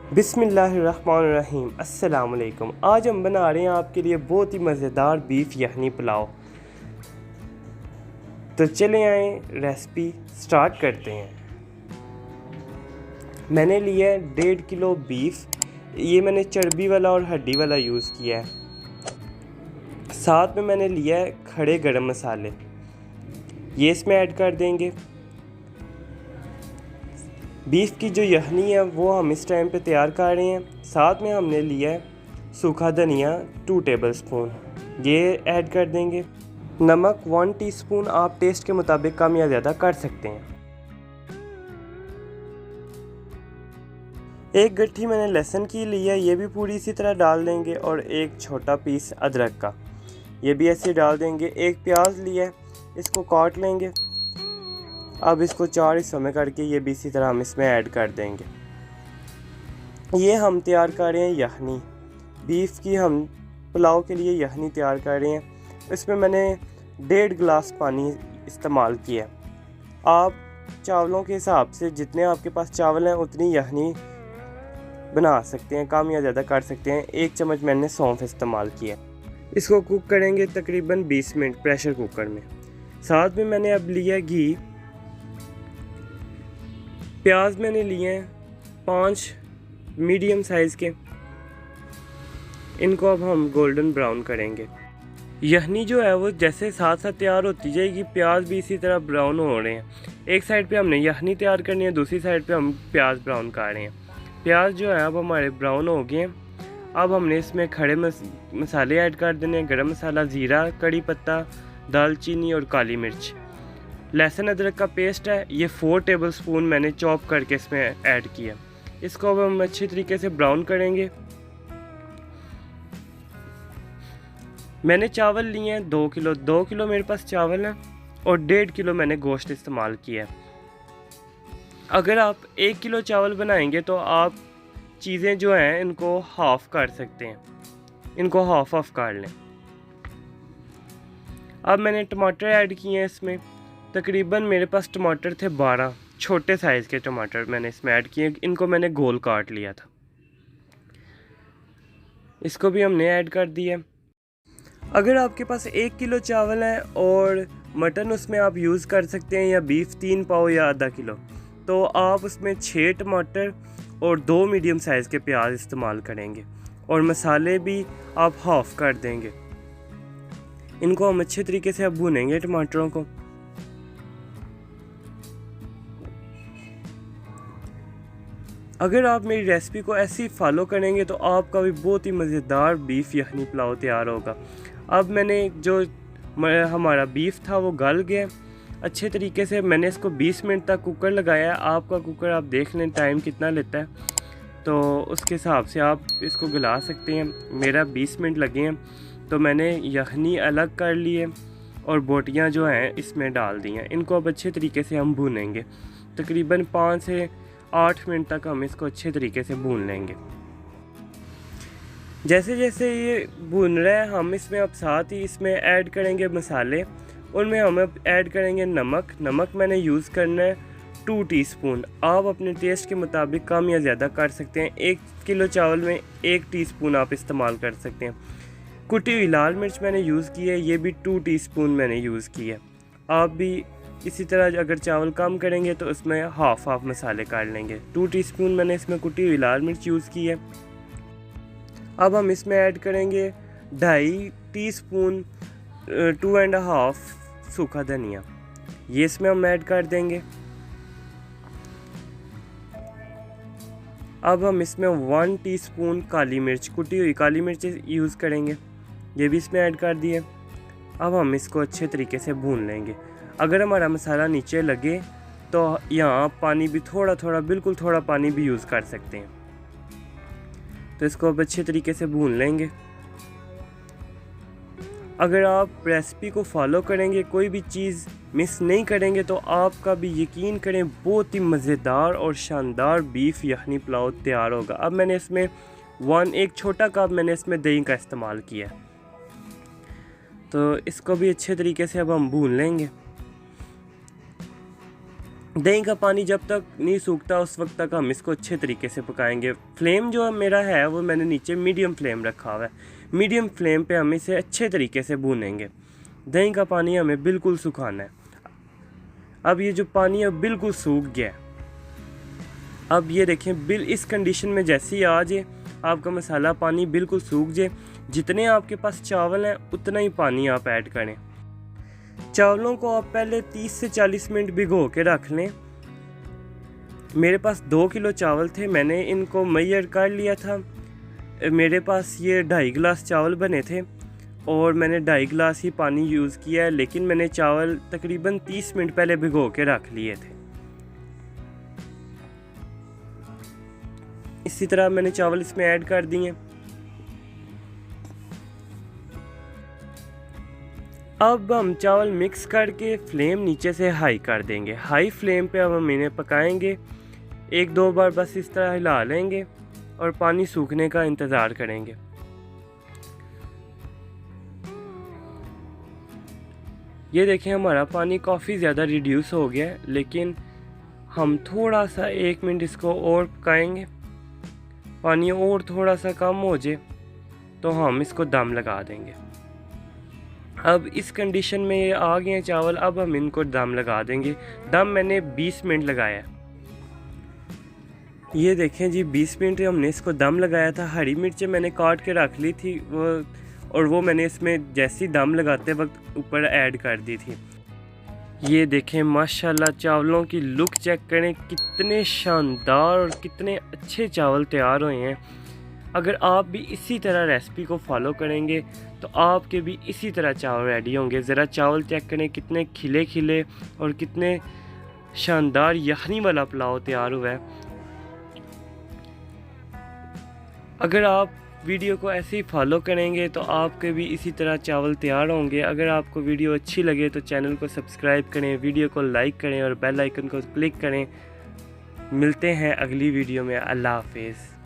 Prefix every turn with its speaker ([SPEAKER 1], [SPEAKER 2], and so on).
[SPEAKER 1] बिस्मिल्लाहिर्रहमानिर्रहीम। अस्सलाम वालेकुम। आज हम बना रहे हैं आपके लिए बहुत ही मज़ेदार बीफ यखनी पुलाव। तो चले आए रेसिपी स्टार्ट करते हैं। मैंने लिया है 1.5 किलो बीफ। ये मैंने चर्बी वाला और हड्डी वाला यूज़ किया है। साथ में मैंने लिया है खड़े गरम मसाले, ये इसमें ऐड कर देंगे। बीफ की जो यखनी है वो हम इस टाइम पे तैयार कर रहे हैं। साथ में हमने लिया है सूखा धनिया 2 टेबलस्पून, ये ऐड कर देंगे। नमक 1 टीस्पून, आप टेस्ट के मुताबिक कम या ज़्यादा कर सकते हैं। एक गट्ठी मैंने लहसुन की ली है, ये भी पूरी इसी तरह डाल देंगे। और एक छोटा पीस अदरक का, ये भी ऐसे डाल देंगे। एक प्याज लिया है, इसको काट लेंगे। अब इसको 4 हिस्सों में करके ये भी इसी तरह हम इसमें ऐड कर देंगे। ये हम तैयार कर रहे हैं यखनी बीफ की। हम पुलाव के लिए यखनी तैयार कर रहे हैं। इसमें मैंने 1.5 गिलास पानी इस्तेमाल किया है। आप चावलों के हिसाब से जितने आपके पास चावल हैं उतनी यखनी बना सकते हैं, कम या ज़्यादा कर सकते हैं। 1 चम्मच मैंने सौंफ इस्तेमाल किया। इसको कुक करेंगे तकरीबन 20 मिनट प्रेशर कुकर में। साथ में मैंने अब लिया घी। प्याज मैंने लिए हैं 5 मीडियम साइज़ के, इनको अब हम गोल्डन ब्राउन करेंगे। यखनी जो है वो जैसे साथ साथ तैयार होती जाएगी, प्याज भी इसी तरह ब्राउन हो रहे हैं। एक साइड पे हमने यखनी तैयार करनी है, दूसरी साइड पे हम प्याज ब्राउन कर रहे हैं। प्याज जो है अब हमारे ब्राउन हो गए हैं। अब हमने इसमें खड़े मसाले ऐड कर देने हैं। गरम मसाला, ज़ीरा, कड़ी पत्ता, दालचीनी और काली मिर्च। लहसुन अदरक का पेस्ट है, ये 4 टेबलस्पून मैंने चॉप करके इसमें ऐड किया। इसको अब हम अच्छी तरीके से ब्राउन करेंगे। मैंने चावल लिए हैं 2 किलो मेरे पास चावल हैं और 1.5 किलो मैंने गोश्त इस्तेमाल किया है। अगर आप 1 किलो चावल बनाएंगे तो आप चीज़ें जो हैं इनको हाफ़ कर सकते हैं, इनको हाफ़ कर लें। अब मैंने टमाटर ऐड किए हैं इसमें। तकरीबन मेरे पास टमाटर थे 12 छोटे साइज़ के टमाटर मैंने इसमें ऐड किए। इनको मैंने गोल काट लिया था, इसको भी हमने ऐड कर दिया। अगर आपके पास 1 किलो चावल है और मटन उसमें आप यूज़ कर सकते हैं, या बीफ 3 पाव या आधा किलो, तो आप उसमें 6 टमाटर और 2 मीडियम साइज़ के प्याज इस्तेमाल करेंगे। और मसाले भी आप हाफ़ कर देंगे। इनको हम अच्छे तरीके से अब भूनेंगे टमाटरों को। अगर आप मेरी रेसिपी को ऐसे ही फॉलो करेंगे तो आपका भी बहुत ही मज़ेदार बीफ यखनी पुलाव तैयार होगा। अब मैंने जो हमारा बीफ था वो गल गया अच्छे तरीके से। मैंने इसको 20 मिनट तक कुकर लगाया है। आपका कुकर आप देख लें टाइम कितना लेता है, तो उसके हिसाब से आप इसको गला सकते हैं। मेरा 20 मिनट लगे हैं, तो मैंने यखनी अलग कर ली है और बोटियाँ जो हैं इसमें डाल दी हैं। इनको अब अच्छे तरीके से हम भूनेंगे। तकरीबन 5 से 8 मिनट तक हम इसको अच्छे तरीके से भून लेंगे। जैसे जैसे ये भून रहा है, हम इसमें अब साथ ही इसमें ऐड करेंगे मसाले। उनमें हम अब ऐड करेंगे नमक मैंने यूज़ करना है 2 टीस्पून। आप अपने टेस्ट के मुताबिक कम या ज़्यादा कर सकते हैं। 1 किलो चावल में 1 टीस्पून आप इस्तेमाल कर सकते हैं। कुटी हुई लाल मिर्च मैंने यूज़ की है, ये भी 2 टीस्पून मैंने यूज़ की है। आप भी इसी तरह अगर चावल कम करेंगे तो इसमें हाफ़ मसाले काट लेंगे। 2 टीस्पून मैंने इसमें कुटी हुई लाल मिर्च यूज़ की है। अब हम इसमें ऐड करेंगे 2.5 टीस्पून 2.5 सूखा धनिया, ये इसमें हम ऐड कर देंगे। अब हम इसमें 1 टीस्पून काली मिर्च, कुटी हुई काली मिर्च यूज़ करेंगे, ये भी इसमें ऐड कर दिए। अब हम इसको अच्छे तरीके से भून लेंगे। अगर हमारा मसाला नीचे लगे तो यहाँ पानी भी थोड़ा बिल्कुल थोड़ा पानी भी यूज़ कर सकते हैं। तो इसको अब अच्छे तरीके से भून लेंगे। अगर आप रेसिपी को फॉलो करेंगे, कोई भी चीज़ मिस नहीं करेंगे, तो आपका भी यकीन करें बहुत ही मज़ेदार और शानदार बीफ यखनी पुलाव तैयार होगा। अब मैंने इसमें एक छोटा कप मैंने इसमें दही का इस्तेमाल किया, तो इसको भी अच्छे तरीके से अब हम भून लेंगे। दही का पानी जब तक नहीं सूखता उस वक्त तक हम इसको अच्छे तरीके से पकाएंगे। फ्लेम जो मेरा है वो मैंने नीचे मीडियम फ्लेम रखा हुआ है। मीडियम फ्लेम पे हम इसे अच्छे तरीके से भूनेंगे। दही का पानी हमें बिल्कुल सुखाना है। अब ये जो पानी है बिल्कुल सूख गया है। अब ये देखें इस कंडीशन में जैसे ही आ जाए आपका मसाला पानी बिल्कुल सूख जाए, जितने आपके पास चावल हैं उतना ही पानी आप ऐड करें। चावलों को आप पहले 30 से 40 मिनट भिगो के रख लें। मेरे पास 2 किलो चावल थे, मैंने इनको मेजर कर लिया था। मेरे पास ये 2.5 गिलास चावल बने थे और मैंने 2.5 गिलास ही पानी यूज़ किया है, लेकिन मैंने चावल तकरीबन 30 मिनट पहले भिगो के रख लिए थे। इसी तरह मैंने चावल इसमें ऐड कर दिए। अब हम चावल मिक्स करके फ्लेम नीचे से हाई कर देंगे। हाई फ्लेम पे अब हम इन्हें पकाएंगे। 1-2 बार बस इस तरह हिला लेंगे और पानी सूखने का इंतज़ार करेंगे। ये देखें हमारा पानी काफ़ी ज़्यादा रिड्यूस हो गया है, लेकिन हम थोड़ा सा 1 मिनट इसको और पकाएंगे। पानी और थोड़ा सा कम हो जाए तो हम इसको दम लगा देंगे। अब इस कंडीशन में ये आ गए हैं चावल, अब हम इनको दम लगा देंगे। दम मैंने 20 मिनट लगाया है। ये देखें जी 20 मिनट हमने इसको दम लगाया था। हरी मिर्चें मैंने काट के रख ली थी वो मैंने इसमें जैसी दम लगाते वक्त ऊपर ऐड कर दी थी। ये देखें माशाल्लाह चावलों की लुक चेक करें, कितने शानदार और कितने अच्छे चावल तैयार हुए हैं। अगर आप भी इसी तरह रेसिपी को फॉलो करेंगे तो आपके भी इसी तरह चावल रेडी होंगे। ज़रा चावल चेक करें कितने खिले खिले और कितने शानदार यखनी वाला पुलाव तैयार हुआ है। अगर आप वीडियो को ऐसे ही फॉलो करेंगे तो आपके भी इसी तरह चावल तैयार होंगे। अगर आपको वीडियो अच्छी लगे तो चैनल को सब्सक्राइब करें, वीडियो को लाइक करें और बेल आइकन को क्लिक करें। मिलते हैं अगली वीडियो में। अल्लाह हाफिज़।